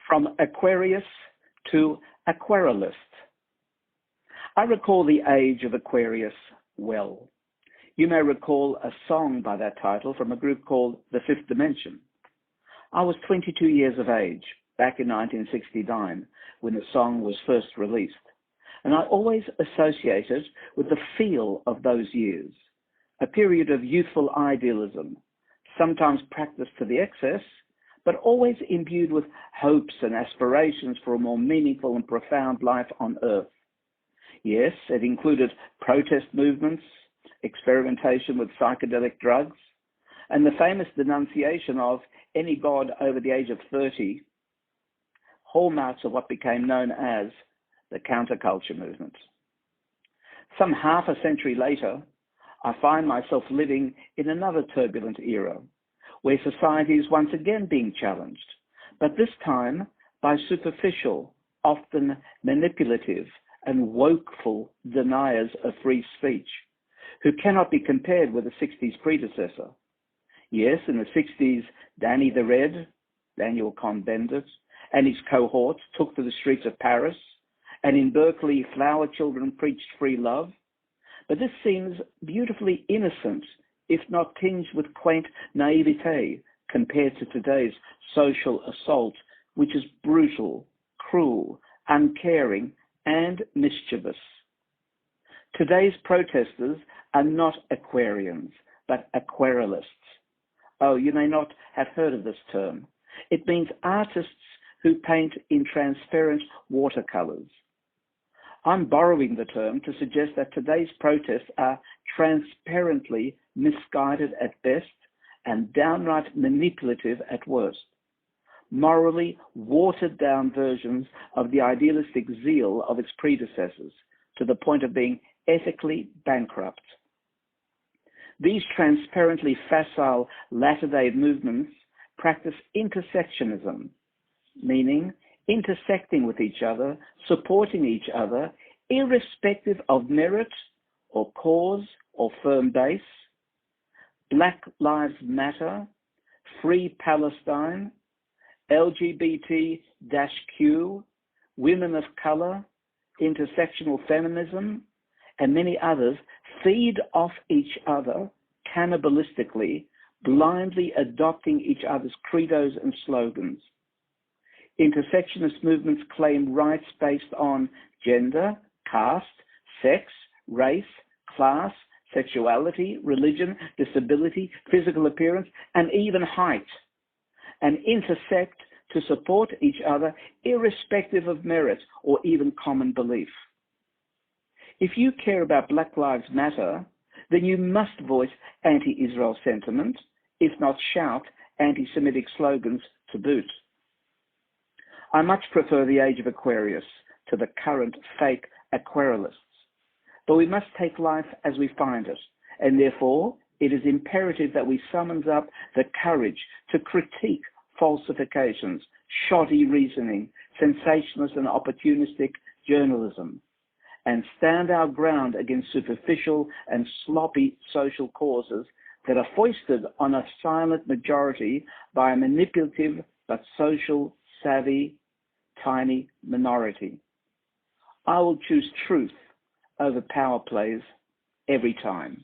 From Aquarius to Aquarellist. I recall the age of Aquarius well. You may recall a song by that title from a group called The Fifth Dimension. I was 22 years of age, back in 1969, when the song was first released, and I always associated with the feel of those years, a period of youthful idealism, sometimes practiced to the excess, but always imbued with hopes and aspirations for a more meaningful and profound life on Earth. Yes, it included protest movements, experimentation with psychedelic drugs, and the famous denunciation of any god over the age of 30, hallmarks of what became known as the counterculture movement. Some half a century later, I find myself living in another turbulent era, where society is once again being challenged, but this time by superficial, often manipulative and wokeful deniers of free speech, who cannot be compared with the 60s predecessor. Yes, in the 60s, Danny the Red, Daniel Cohn-Bendet, and his cohorts took to the streets of Paris, and in Berkley, flower children preached free love. But this seems beautifully innocent, if not tinged with quaint naiveté, compared to today's social assault, which is brutal, cruel, uncaring, and mischievous. Today's protesters are not Aquarians, but Aquarellists. Oh, you may not have heard of this term. It means artists who paint in transparent watercolors. I'm borrowing the term to suggest that today's protests are transparently misguided at best and downright manipulative at worst. Morally watered down versions of the idealistic zeal of its predecessors, to the point of being ethically bankrupt. These transparently facile latter-day movements practice intersectionism, meaning intersecting with each other, supporting each other, irrespective of merit or cause or firm base. Black Lives Matter, Free Palestine, LGBT-Q, women of color, intersectional feminism, and many others feed off each other cannibalistically, blindly adopting each other's credos and slogans. Intersectionist movements claim rights based on gender, caste, sex, race, class, sexuality, religion, disability, physical appearance, and even height, and intersect to support each other irrespective of merit or even common belief. If you care about Black Lives Matter, then you must voice anti-Israel sentiment, if not shout anti-Semitic slogans to boot. I much prefer the age of Aquarius to the current fake Aquarellists, but we must take life as we find it, and therefore it is imperative that we summons up the courage to critique falsifications, shoddy reasoning, sensationalist and opportunistic journalism, and stand our ground against superficial and sloppy social causes that are foisted on a silent majority by a manipulative but social savvy tiny minority. I will choose truth over power plays every time.